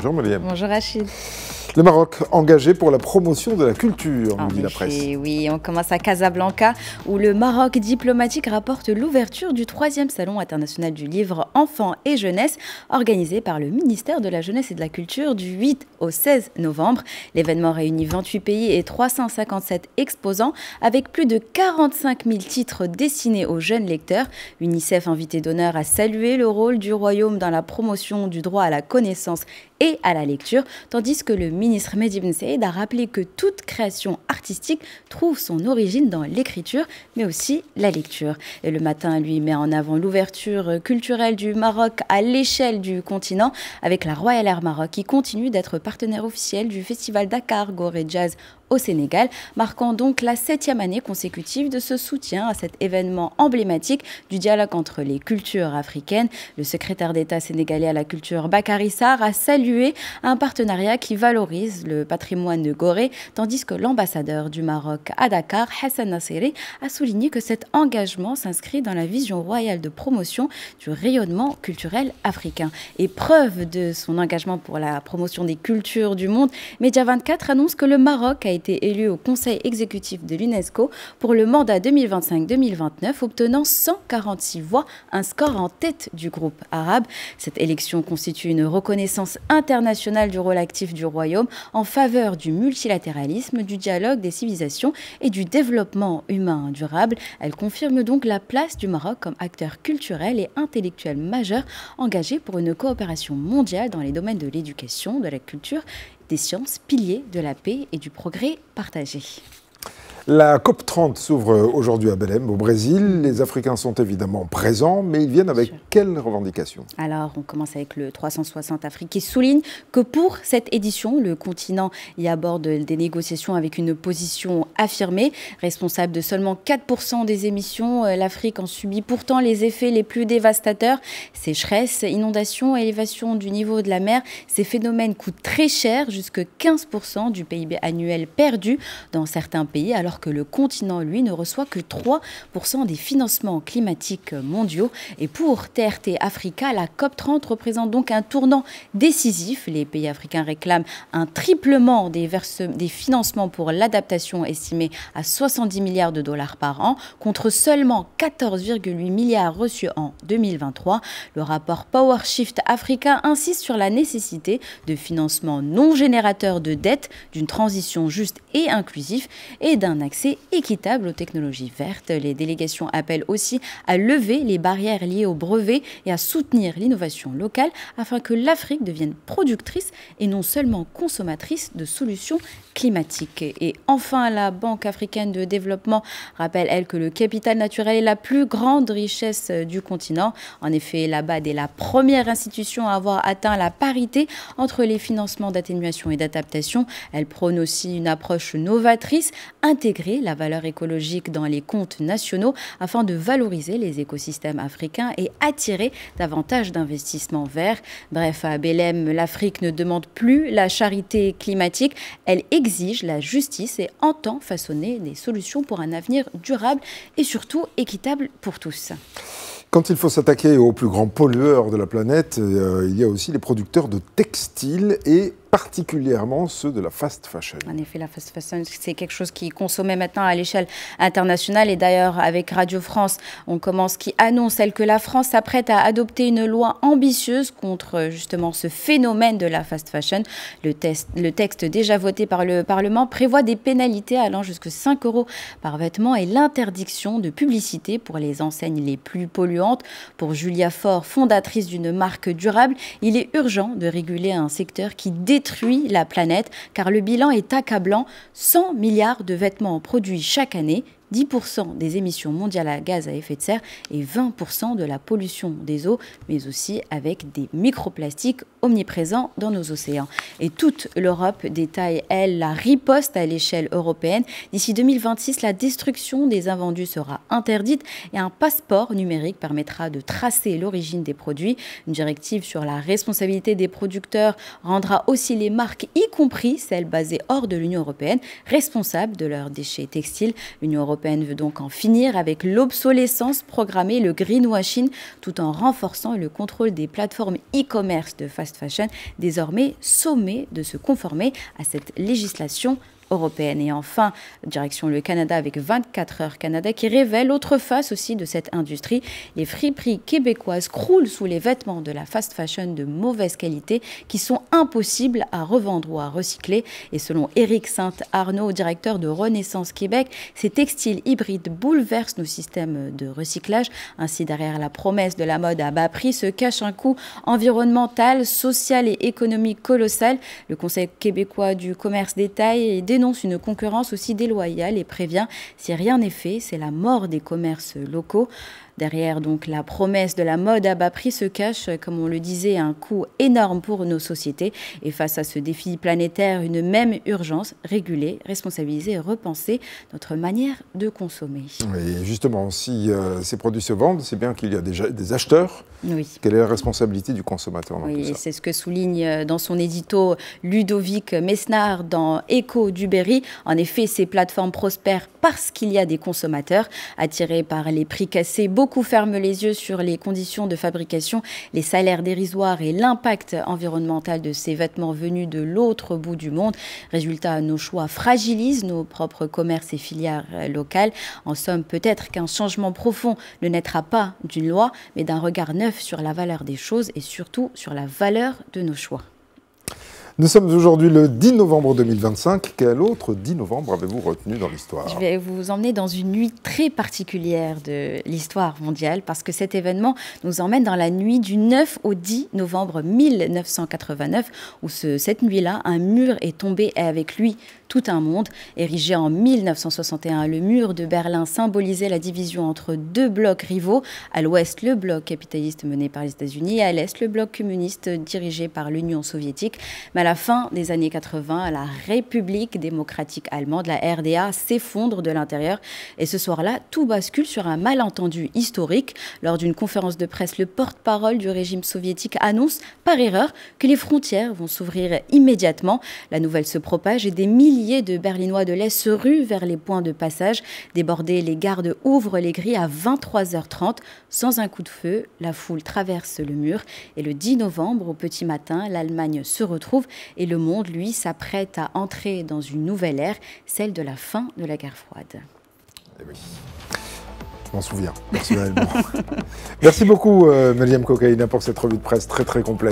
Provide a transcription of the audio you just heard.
Bonjour Molième. Bonjour Rachid. Le Maroc engagé pour la promotion de la culture, nous dit la presse. Oui, on commence à Casablanca où le Maroc diplomatique rapporte l'ouverture du 3e Salon international du livre Enfants et Jeunesse organisé par le ministère de la Jeunesse et de la Culture du 8 au 16 novembre. L'événement réunit 28 pays et 357 exposants avec plus de 45 000 titres destinés aux jeunes lecteurs. UNICEF, invité d'honneur, a salué le rôle du Royaume dans la promotion du droit à la connaissance et à la lecture, tandis que le ministre Mehdi Ben Saïed a rappelé que toute création artistique trouve son origine dans l'écriture, mais aussi la lecture. Et le Matin, lui, met en avant l'ouverture culturelle du Maroc à l'échelle du continent, avec la Royal Air Maroc qui continue d'être partenaire officiel du festival Dakar Gorée Jazz au Sénégal, marquant donc la 7e année consécutive de ce soutien à cet événement emblématique du dialogue entre les cultures africaines. Le secrétaire d'État sénégalais à la culture Bakary Sarr a salué un partenariat qui valorise le patrimoine de Gorée, tandis que l'ambassadeur du Maroc à Dakar, Hassan Nasseri, a souligné que cet engagement s'inscrit dans la vision royale de promotion du rayonnement culturel africain. Et preuve de son engagement pour la promotion des cultures du monde, Média 24 annonce que le Maroc a été élu au Conseil exécutif de l'UNESCO pour le mandat 2025-2029, obtenant 146 voix, un score en tête du groupe arabe. Cette élection constitue une reconnaissance internationale du rôle actif du Royaume en faveur du multilatéralisme, du dialogue des civilisations et du développement humain durable. Elle confirme donc la place du Maroc comme acteur culturel et intellectuel majeur engagé pour une coopération mondiale dans les domaines de l'éducation, de la culture, des sciences, piliers de la paix et du progrès partagé. La COP30 s'ouvre aujourd'hui à Belém, au Brésil. Les Africains sont évidemment présents, mais ils viennent avec quelles revendications? Alors, on commence avec le 360 Afrique qui souligne que pour cette édition, le continent y aborde des négociations avec une position affirmée. Responsable de seulement 4% des émissions, l'Afrique en subit pourtant les effets les plus dévastateurs. Sécheresse, inondations, élévation du niveau de la mer, ces phénomènes coûtent très cher, jusque 15% du PIB annuel perdu dans certains pays, alors que le continent, lui, ne reçoit que 3% des financements climatiques mondiaux. Et pour TRT Africa, la COP30 représente donc un tournant décisif. Les pays africains réclament un triplement des financements pour l'adaptation estimé à 70 milliards de dollars par an, contre seulement 14,8 milliards reçus en 2023. Le rapport Power Shift Africa insiste sur la nécessité de financements non générateurs de dette, d'une transition juste et inclusive et d'un accès équitable aux technologies vertes. Les délégations appellent aussi à lever les barrières liées aux brevets et à soutenir l'innovation locale afin que l'Afrique devienne productrice et non seulement consommatrice de solutions climatiques. Et enfin, la Banque africaine de développement rappelle, elle, que le capital naturel est la plus grande richesse du continent. En effet, la BAD est la première institution à avoir atteint la parité entre les financements d'atténuation et d'adaptation. Elle prône aussi une approche novatrice, intégrer la valeur écologique dans les comptes nationaux afin de valoriser les écosystèmes africains et attirer davantage d'investissements verts. Bref, à Belém, l'Afrique ne demande plus la charité climatique, elle exige la justice et entend façonner des solutions pour un avenir durable et surtout équitable pour tous. Quand il faut s'attaquer aux plus grands pollueurs de la planète, il y a aussi les producteurs de textiles et particulièrement ceux de la fast fashion. En effet, la fast fashion, c'est quelque chose qui est consommé maintenant à l'échelle internationale. Et d'ailleurs, avec Radio France, qui annonce que la France s'apprête à adopter une loi ambitieuse contre justement ce phénomène de la fast fashion. Le texte déjà voté par le Parlement prévoit des pénalités allant jusqu'à 5 € par vêtement et l'interdiction de publicité pour les enseignes les plus polluantes. Pour Julia Faure, fondatrice d'une marque durable, il est urgent de réguler un secteur qui détruit la planète, car le bilan est accablant. 100 milliards de vêtements produits chaque année, 10% des émissions mondiales à gaz à effet de serre et 20% de la pollution des eaux, mais aussi avec des microplastiques omniprésents dans nos océans. Et toute l'Europe détaille, elle, la riposte à l'échelle européenne. D'ici 2026, la destruction des invendus sera interdite et un passeport numérique permettra de tracer l'origine des produits. Une directive sur la responsabilité des producteurs rendra aussi les marques, y compris celles basées hors de l'Union européenne, responsables de leurs déchets textiles. L'Union européenne européenne veut donc en finir avec l'obsolescence programmée, le greenwashing, tout en renforçant le contrôle des plateformes e-commerce de fast fashion, désormais sommées de se conformer à cette législation européenne. Et enfin, direction le Canada avec 24 heures Canada qui révèle l'autre face aussi de cette industrie. Les friperies québécoises croulent sous les vêtements de la fast fashion de mauvaise qualité qui sont impossibles à revendre ou à recycler. Et selon Éric Saint-Arnaud, directeur de Renaissance Québec, ces textiles hybrides bouleversent nos systèmes de recyclage. Ainsi, derrière la promesse de la mode à bas prix se cache un coût environnemental, social et économique colossal. Le Conseil québécois du commerce détaille dénonce une concurrence aussi déloyale et prévient, si rien n'est fait, c'est la mort des commerces locaux. Derrière donc la promesse de la mode à bas prix se cache, comme on le disait, un coût énorme pour nos sociétés. Et face à ce défi planétaire, une même urgence, réguler, responsabiliser et repenser notre manière de consommer. Et justement, si ces produits se vendent, c'est bien qu'il y a déjà des acheteurs. Oui. Quelle est la responsabilité du consommateur dans tout ça? C'est ce que souligne dans son édito Ludovic Mesnard dans Écho du Berry. En effet, ces plateformes prospèrent parce qu'il y a des consommateurs attirés par les prix cassés. Beaucoup ferment les yeux sur les conditions de fabrication, les salaires dérisoires et l'impact environnemental de ces vêtements venus de l'autre bout du monde. Résultat, nos choix fragilisent nos propres commerces et filières locales. En somme, peut-être qu'un changement profond ne naîtra pas d'une loi, mais d'un regard neuf sur la valeur des choses et surtout sur la valeur de nos choix. Nous sommes aujourd'hui le 10 novembre 2025. Quel autre 10 novembre avez-vous retenu dans l'histoire? Je vais vous emmener dans une nuit très particulière de l'histoire mondiale parce que cet événement nous emmène dans la nuit du 9 au 10 novembre 1989 où cette nuit-là, un mur est tombé et avec lui tout un monde. Érigé en 1961, le mur de Berlin symbolisait la division entre deux blocs rivaux. À l'ouest, le bloc capitaliste mené par les États-Unis et à l'est, le bloc communiste dirigé par l'Union soviétique. Mais à la fin des années 80, la République démocratique allemande, la RDA, s'effondre de l'intérieur. Et ce soir-là, tout bascule sur un malentendu historique. Lors d'une conférence de presse, le porte-parole du régime soviétique annonce, par erreur, que les frontières vont s'ouvrir immédiatement. La nouvelle se propage et des milliers de Berlinois de l'Est se ruent vers les points de passage. Débordés, les gardes ouvrent les grilles à 23h30. Sans un coup de feu, la foule traverse le mur. Et le 10 novembre, au petit matin, l'Allemagne se retrouve et le monde, lui, s'apprête à entrer dans une nouvelle ère, celle de la fin de la guerre froide. Eh oui. Je m'en souviens, personnellement. Merci beaucoup, Mariam Kokaïna, pour cette revue de presse très très complète.